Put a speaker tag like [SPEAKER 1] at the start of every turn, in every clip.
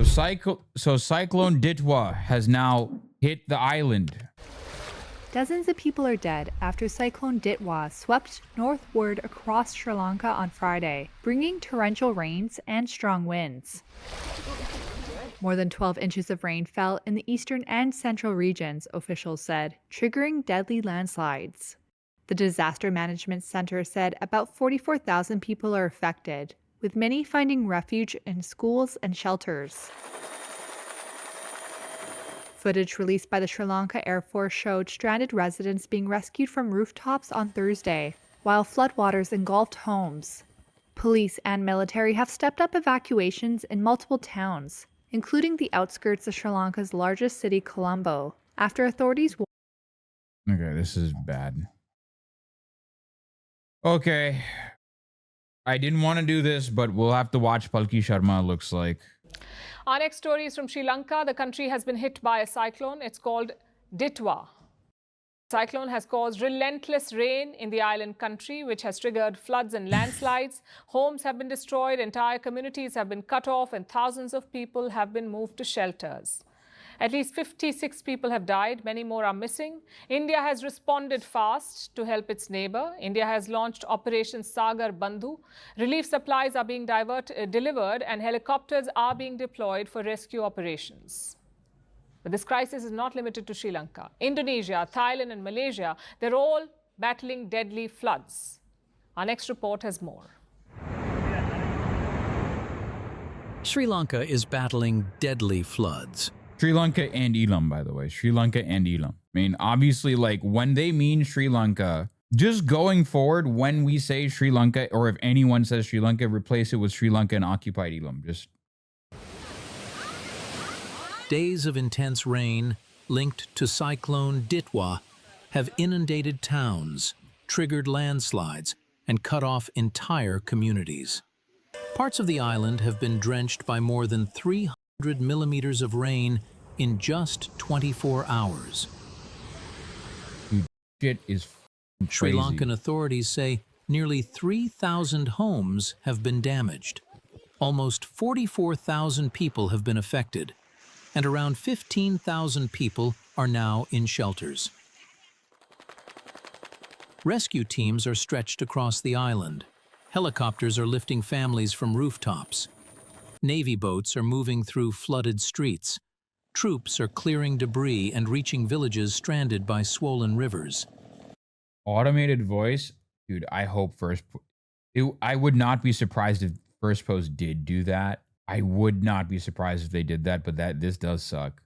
[SPEAKER 1] So Cyclone Ditwah has now hit the island.
[SPEAKER 2] Dozens of people are dead after Cyclone Ditwah swept northward across Sri Lanka on Friday, bringing torrential rains and strong winds. More than 12 inches of rain fell in the eastern and central regions, officials said, triggering deadly landslides. The Disaster Management Center said about 44,000 people are affected, with many finding refuge in schools and shelters. Footage released by the Sri Lanka Air Force showed stranded residents being rescued from rooftops on Thursday, while floodwaters engulfed homes. Police and military have stepped up evacuations in multiple towns, including the outskirts of Sri Lanka's largest city, Colombo, after authorities
[SPEAKER 1] Okay, this is bad. Okay. I didn't want to do this, but we'll have to watch Palki Sharma, looks like.
[SPEAKER 3] Our next story is from Sri Lanka. The country has been hit by a cyclone. It's called Ditwah. The cyclone has caused relentless rain in the island country, which has triggered floods and landslides. Homes have been destroyed, entire communities have been cut off, and thousands of people have been moved to shelters. At least 56 people have died. Many more are missing. India has responded fast to help its neighbor. India has launched Operation Sagar Bandhu. Relief supplies are being delivered, and helicopters are being deployed for rescue operations. But this crisis is not limited to Sri Lanka. Indonesia, Thailand, and Malaysia, they're all battling deadly floods. Our next report has more.
[SPEAKER 4] Sri Lanka is battling deadly floods.
[SPEAKER 1] Sri Lanka and Eelam, by the way. Sri Lanka and Eelam. I mean, obviously, like, when they mean Sri Lanka, just going forward, when we say Sri Lanka, or if anyone says Sri Lanka, replace it with Sri Lanka and occupied Eelam. Just
[SPEAKER 4] Days of intense rain linked to Cyclone Ditwah have inundated towns, triggered landslides, and cut off entire communities. Parts of the island have been drenched by more than 300 millimeters of rain in just 24 hours.
[SPEAKER 1] shit is crazy.
[SPEAKER 4] Sri Lankan authorities say nearly 3,000 homes have been damaged. Almost 44,000 people have been affected, and around 15,000 people are now in shelters. Rescue teams are stretched across the island. Helicopters are lifting families from rooftops. Navy boats are moving through flooded streets. Troops are clearing debris and reaching villages stranded by swollen rivers.
[SPEAKER 1] Automated voice, dude. I hope I would not be surprised if First Post did do that. I would not be surprised if they did that, but this does suck.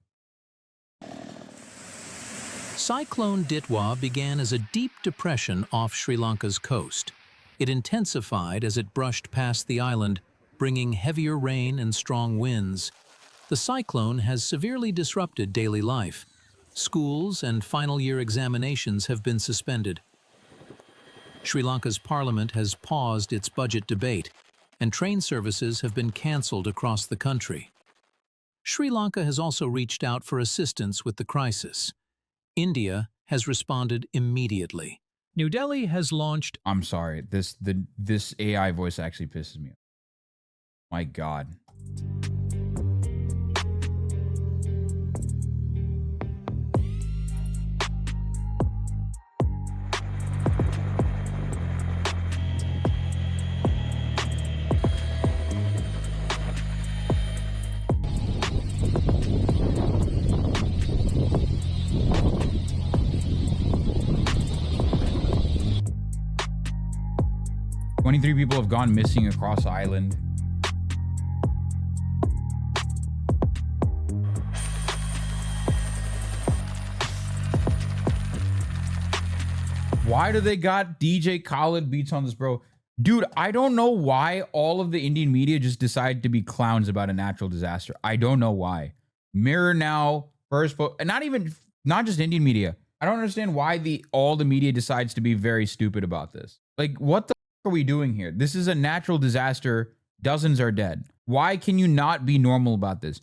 [SPEAKER 4] Cyclone Ditwah began as a deep depression off Sri Lanka's coast. It intensified as it brushed past the island, bringing heavier rain and strong winds. The cyclone has severely disrupted daily life. Schools and final-year examinations have been suspended. Sri Lanka's parliament has paused its budget debate, and train services have been cancelled across the country. Sri Lanka has also reached out for assistance with the crisis. India has responded immediately. New Delhi has launched...
[SPEAKER 1] I'm sorry, this AI voice actually pisses me off. My God. Three people have gone missing across the island. Why do they got DJ Khaled beats on this, bro? Dude, I don't know why all of the Indian media just decided to be clowns about a natural disaster. I don't know why. Mirror Now, First Post, and not just Indian media. I don't understand why all the media decides to be very stupid about this. Like, what the are we doing here? This is a natural disaster. Dozens are dead. Why can you not be normal about this?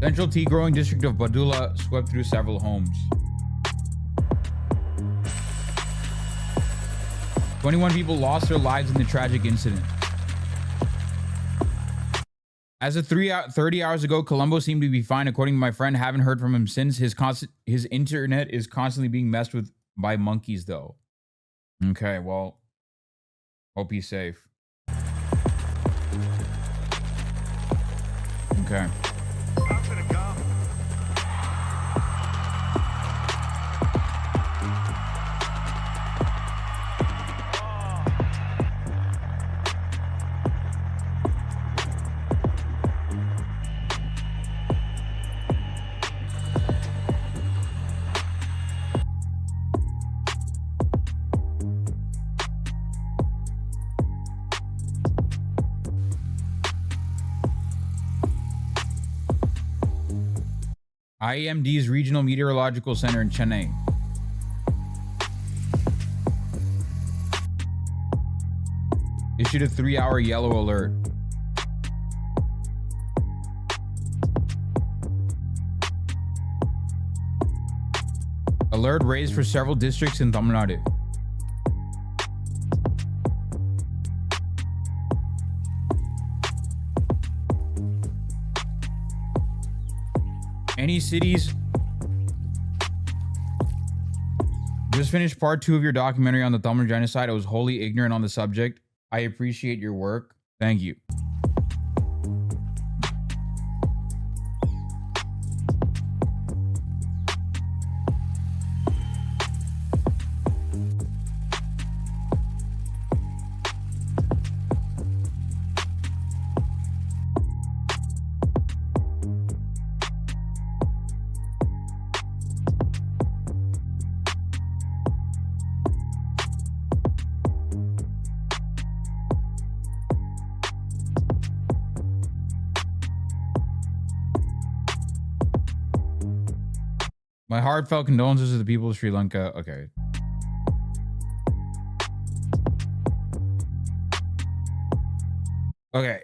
[SPEAKER 1] Central tea growing district of Badula swept through several homes. 21 people lost their lives in the tragic incident. As of 30 hours ago, Colombo seemed to be fine. According to my friend, haven't heard from him since. His internet is constantly being messed with by monkeys, though. Okay, well, hope he's safe. Okay. IEMD's Regional Meteorological Center in Chennai. Issued a 3-hour yellow alert. Alert raised for several districts in Tamil Nadu. Any cities? Just finished part 2 of your documentary on the Tamil genocide. I was wholly ignorant on the subject. I appreciate your work. Thank you. My heartfelt condolences to the people of Sri Lanka. Okay. Okay.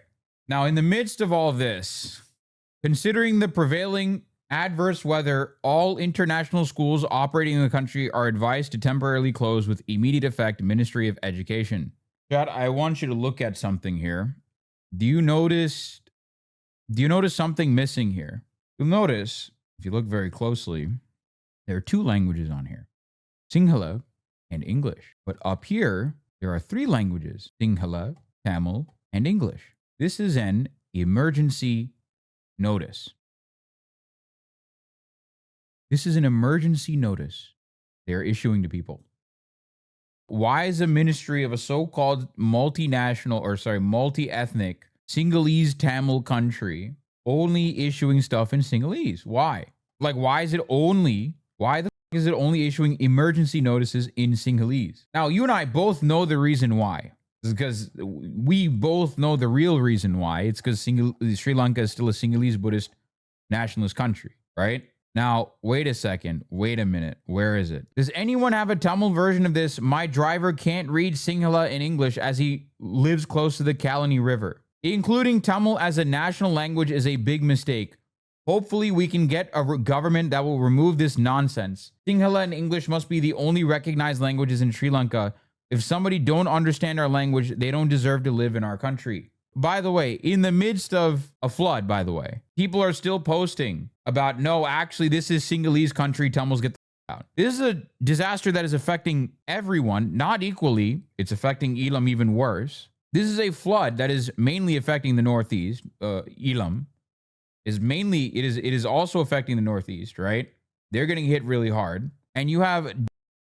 [SPEAKER 1] Now, in the midst of all this, considering the prevailing adverse weather, all international schools operating in the country are advised to temporarily close with immediate effect. Ministry of Education. Chad, I want you to look at something here. Do you notice something missing here? You'll notice, if you look very closely, there are 2 languages on here, Sinhala and English. But up here, there are 3 languages, Sinhala, Tamil, and English. This is an emergency notice. This is an emergency notice they're issuing to people. Why is a ministry of a so-called multi-ethnic Sinhalese Tamil country only issuing stuff in Sinhalese? Why? Like, why is it only issuing emergency notices in Sinhalese? Now, you and I both know the reason why. It's because we both know the real reason why. It's because Sri Lanka is still a Sinhalese Buddhist nationalist country, right? Now, wait a second. Wait a minute. Where is it? Does anyone have a Tamil version of this? My driver can't read Sinhala in English as he lives close to the Kalani River. Including Tamil as a national language is a big mistake. Hopefully, we can get a government that will remove this nonsense. Sinhala and English must be the only recognized languages in Sri Lanka. If somebody don't understand our language, they don't deserve to live in our country. By the way, in the midst of a flood, by the way, people are still posting about, no, actually, this is Sinhalese country, Tamils get the out. This is a disaster that is affecting everyone, not equally. It's affecting Eelam even worse. This is a flood that is mainly affecting the Northeast. Eelam it is also affecting the Northeast, right? They're getting hit really hard. And you have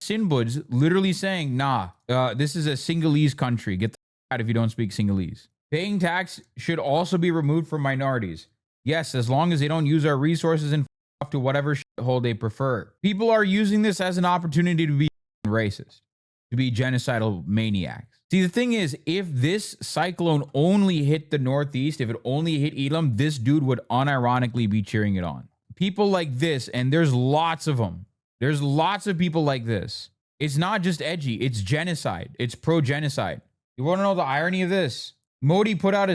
[SPEAKER 1] Sinbuds literally saying, nah, this is a Sinhalese country. Get the out if you don't speak Sinhalese. Paying tax should also be removed for minorities. Yes, as long as they don't use our resources and up to whatever shithole they prefer. People are using this as an opportunity to be racist, to be genocidal maniacs. See, the thing is, if this cyclone only hit the Northeast, if it only hit Eelam, this dude would unironically be cheering it on. People like this, and there's lots of them. There's lots of people like this. It's not just edgy. It's genocide. It's pro-genocide. You want to know the irony of this? Modi put out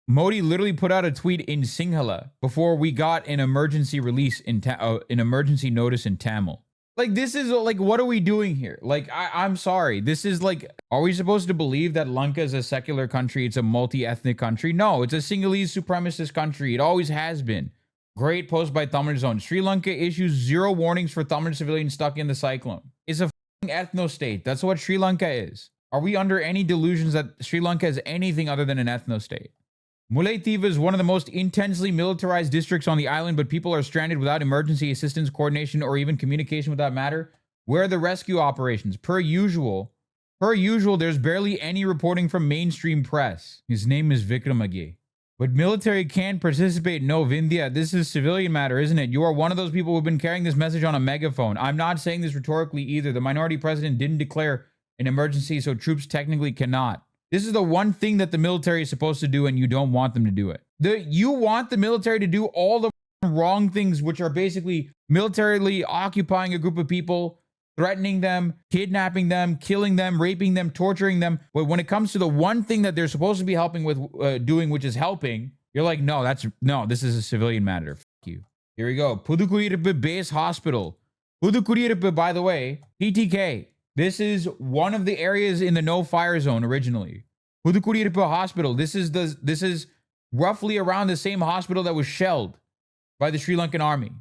[SPEAKER 1] Modi literally put out a tweet in Sinhala before we got an emergency release in an emergency notice in Tamil. Like, this is like, what are we doing here? Like, I'm sorry. This is like, are we supposed to believe that Lanka is a secular country? It's a multi-ethnic country? No, it's a Sinhalese supremacist country. It always has been. Great post by Tamil Zone. Sri Lanka issues 0 warnings for Tamil civilians stuck in the cyclone. It's a ethno state. That's what Sri Lanka is. Are we under any delusions that Sri Lanka is anything other than an ethno state? Mullaitivu is one of the most intensely militarized districts on the island, but people are stranded without emergency assistance, coordination, or even communication with that matter. Where are the rescue operations? Per usual, there's barely any reporting from mainstream press. His name is Vikramage. But military can't participate. No, Vindhya, this is civilian matter, isn't it? You are one of those people who've been carrying this message on a megaphone. I'm not saying this rhetorically either. The minority president didn't declare an emergency, so troops technically cannot. This is the one thing that the military is supposed to do, and you don't want them to do it. You want the military to do all the wrong things, which are basically militarily occupying a group of people, threatening them, kidnapping them, killing them, raping them, torturing them. But when it comes to the one thing that they're supposed to be helping with doing, which is helping, you're like, no, this is a civilian matter. Fuck you. Here we go. Pudukkudiyiruppu Base Hospital. Pudukkudiyiruppu, by the way, PTK. This is one of the areas in the no-fire zone originally. Pudukkudiyiruppu Hospital. This is roughly around the same hospital that was shelled by the Sri Lankan army.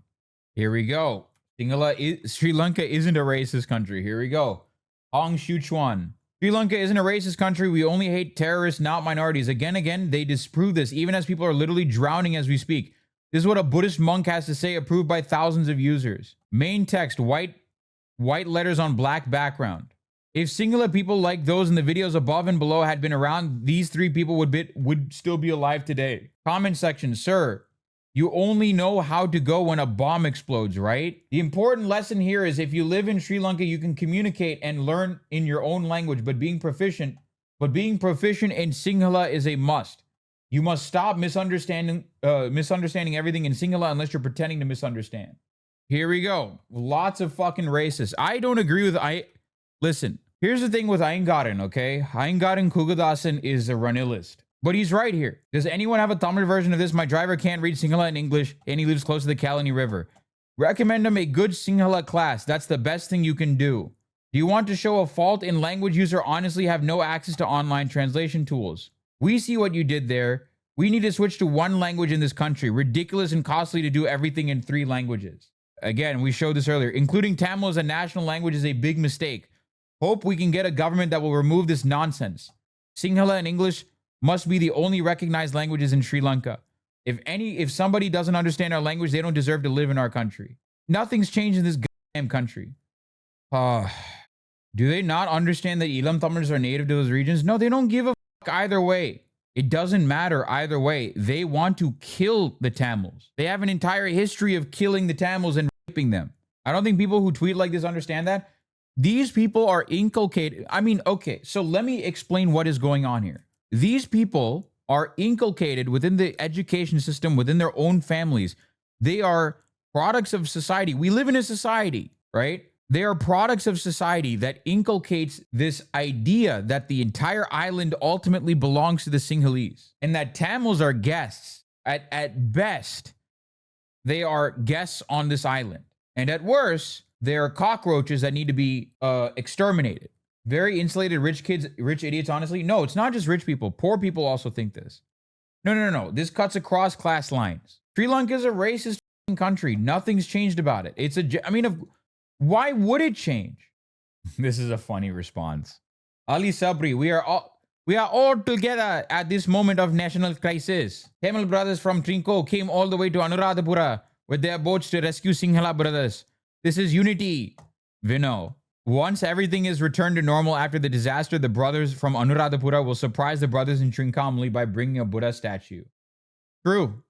[SPEAKER 1] Here we go. Sri Lanka isn't a racist country. Here we go. Hong Shuchuan. Sri Lanka isn't a racist country. We only hate terrorists, not minorities. Again, they disprove this, even as people are literally drowning as we speak. This is what a Buddhist monk has to say, approved by thousands of users. Main text, white letters on black background. If singular people like those in the videos above and below had been around, these 3 people would still be alive today. Comment section, sir, you only know how to go when a bomb explodes, right? The important lesson here is if you live in Sri Lanka, you can communicate and learn in your own language, but being proficient in Sinhala is a must. You must stop misunderstanding everything in Sinhala unless you're pretending to misunderstand. Here we go. Lots of fucking racists. I don't agree with Listen, here's the thing with Aingaren, okay? Aingaren Kugadasan is a Ranilist. But he's right here. Does anyone have a Tamil version of this? My driver can't read Sinhala in English, and he lives close to the Kalani River. Recommend him a good Sinhala class. That's the best thing you can do. Do you want to show a fault in language user honestly have no access to online translation tools? We see what you did there. We need to switch to one language in this country. Ridiculous and costly to do everything in 3 languages. Again, we showed this earlier. Including Tamil as a national language is a big mistake. Hope we can get a government that will remove this nonsense. Sinhala and English must be the only recognized languages in Sri Lanka. If somebody doesn't understand our language, they don't deserve to live in our country. Nothing's changed in this goddamn country. Do they not understand that Eelam Tamils are native to those regions? No, they don't give a fuck either way. It doesn't matter either way. They want to kill the Tamils. They have an entire history of killing the Tamils and raping them. I don't think people who tweet like this understand that. These people are inculcated. Okay, so let me explain what is going on here. These people are inculcated within the education system, within their own families. They are products of society. We live in a society, right? They are products of society that inculcates this idea that the entire island ultimately belongs to the Sinhalese and that Tamils are guests. At best, they are guests on this island. And at worst, they are cockroaches that need to be exterminated. Very insulated rich idiots, honestly. No, it's not just rich people. Poor people also think this. No. This cuts across class lines. Sri Lanka is a racist country. Nothing's changed about it. Why would it change? This is a funny response. Ali Sabri, we are all together at this moment of national crisis. Tamil brothers from Trinco came all the way to Anuradhapura with their boats to rescue Sinhala brothers. This is unity. Vino. Once everything is returned to normal after the disaster, the brothers from Anuradhapura will surprise the brothers in Trincomalee by bringing a Buddha statue. True.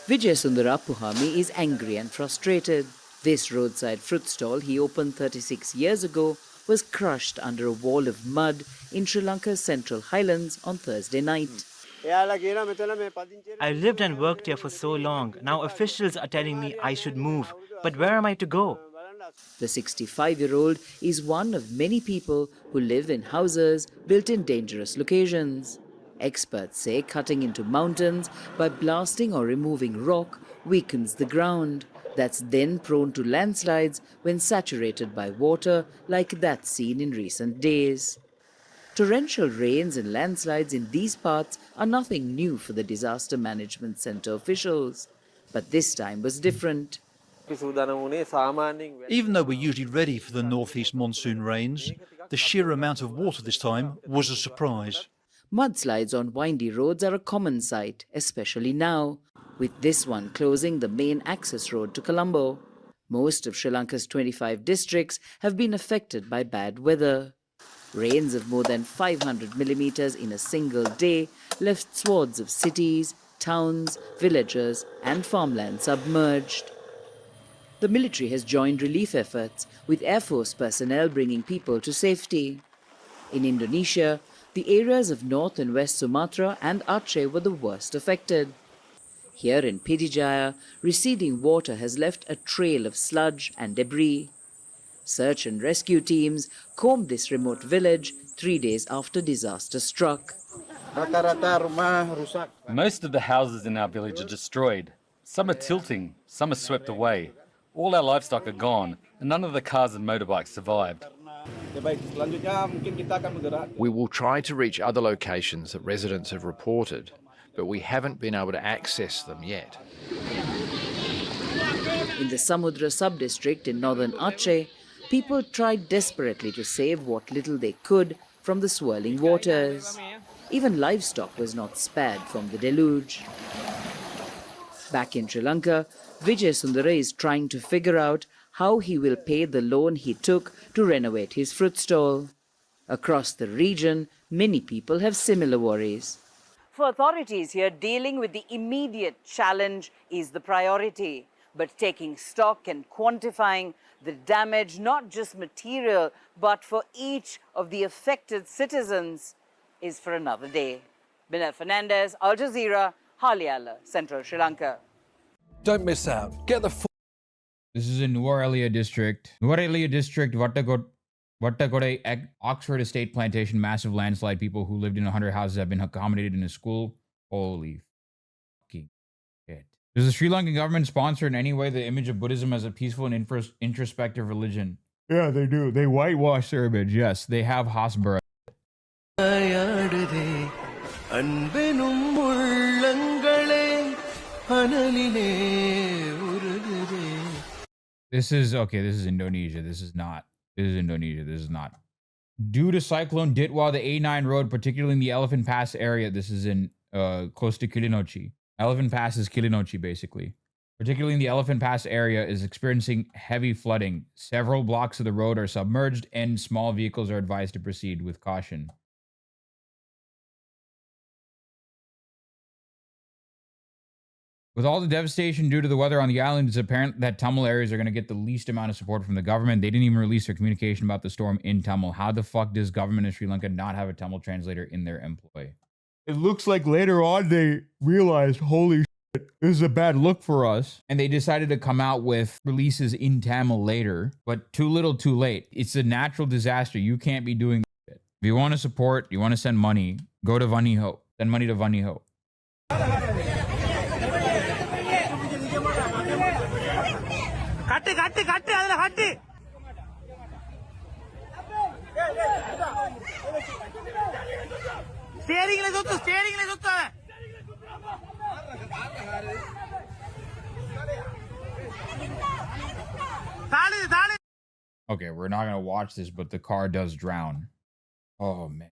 [SPEAKER 5] Vijay Sundarappuhami is angry and frustrated. This roadside fruit stall he opened 36 years ago was crushed under a wall of mud in Sri Lanka's Central Highlands on Thursday night.
[SPEAKER 6] I lived and worked here for so long. Now officials are telling me I should move. But where am I to go?
[SPEAKER 5] The 65-year-old is one of many people who live in houses built in dangerous locations. Experts say cutting into mountains by blasting or removing rock weakens the ground. That's then prone to landslides when saturated by water, like that seen in recent days. Torrential rains and landslides in these parts are nothing new for the Disaster Management Centre officials. But this time was different.
[SPEAKER 7] Even though we're usually ready for the northeast monsoon rains, the sheer amount of water this time was a surprise.
[SPEAKER 5] Mudslides on windy roads are a common sight, especially now, with this one closing the main access road to Colombo. Most of Sri Lanka's 25 districts have been affected by bad weather. Rains of more than 500 millimeters in a single day left swaths of cities, towns, villages and farmland submerged. The military has joined relief efforts, with Air Force personnel bringing people to safety. In Indonesia, the areas of North and West Sumatra and Aceh were the worst affected. Here in Pidijaya, receding water has left a trail of sludge and debris. Search and rescue teams combed this remote village 3 days after disaster struck.
[SPEAKER 8] Most of the houses in our village are destroyed. Some are tilting, some are swept away. All our livestock are gone, and none of the cars and motorbikes survived.
[SPEAKER 9] We will try to reach other locations that residents have reported, but we haven't been able to access them yet.
[SPEAKER 5] In the Samudra sub-district in northern Aceh, people tried desperately to save what little they could from the swirling waters. Even livestock was not spared from the deluge. Back in Sri Lanka, Vijay Sundara is trying to figure out how he will pay the loan he took to renovate his fruit stall. Across the region, many people have similar worries.
[SPEAKER 10] For authorities here, dealing with the immediate challenge is the priority. But taking stock and quantifying the damage, not just material, but for each of the affected citizens, is for another day. Binel Fernandez, Al Jazeera, Haliala, Central Sri Lanka.
[SPEAKER 11] Don't miss out. Get the
[SPEAKER 1] This is in Nuwara district. Nuwara district, Vattakode, Oxford Estate Plantation, massive landslide. People who lived in 100 houses have been accommodated in a school. Holy fucking shit. Does the Sri Lankan government sponsor in any way the image of Buddhism as a peaceful and introspective religion? Yeah, they do. They whitewash their image. Yes, they have Hasbara. This is okay. This is Indonesia. This is not. This is Indonesia. This is not. Due to Cyclone Ditwah, the A9 road, particularly in the Elephant Pass area, this is in close to Kilinochchi. Elephant Pass is Kilinochchi, basically. Particularly in the Elephant Pass area, is experiencing heavy flooding. Several blocks of the road are submerged, and small vehicles are advised to proceed with caution. With all the devastation due to the weather on the island, it's apparent that Tamil areas are going to get the least amount of support from the government. They didn't even release their communication about the storm in Tamil. How the fuck does government in Sri Lanka not have a Tamil translator in their employ? It looks like later on they realized, holy shit, this is a bad look for us. And they decided to come out with releases in Tamil later, but too little too late. It's a natural disaster. You can't be doing that shit. If you want to support, you want to send money, go to Vaniho. Send money to Vaniho. Okay, we're not gonna watch this, but the car does drown. Oh man.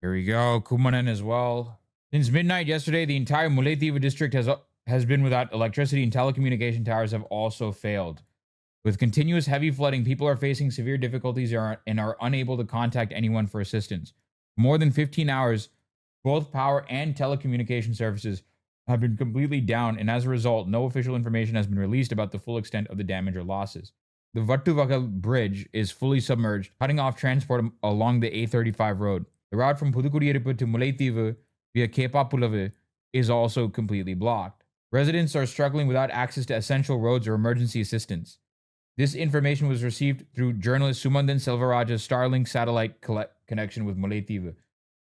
[SPEAKER 1] Here we go. Kumanan as well. Since midnight yesterday, the entire Mullaitivu district has been without electricity, and telecommunication towers have also failed. With continuous heavy flooding, people are facing severe difficulties and are unable to contact anyone for assistance. For more than 15 hours, both power and telecommunication services have been completely down, and as a result, no official information has been released about the full extent of the damage or losses. The Vattuvakal bridge is fully submerged, cutting off transport along the A35 road. The route from Pudukkudiyiruppu to Mullaitivu via Kepapulavu is also completely blocked. Residents are struggling without access to essential roads or emergency assistance. This information was received through journalist Sumandan Selvaraja's Starlink satellite connection with Mullaitivu.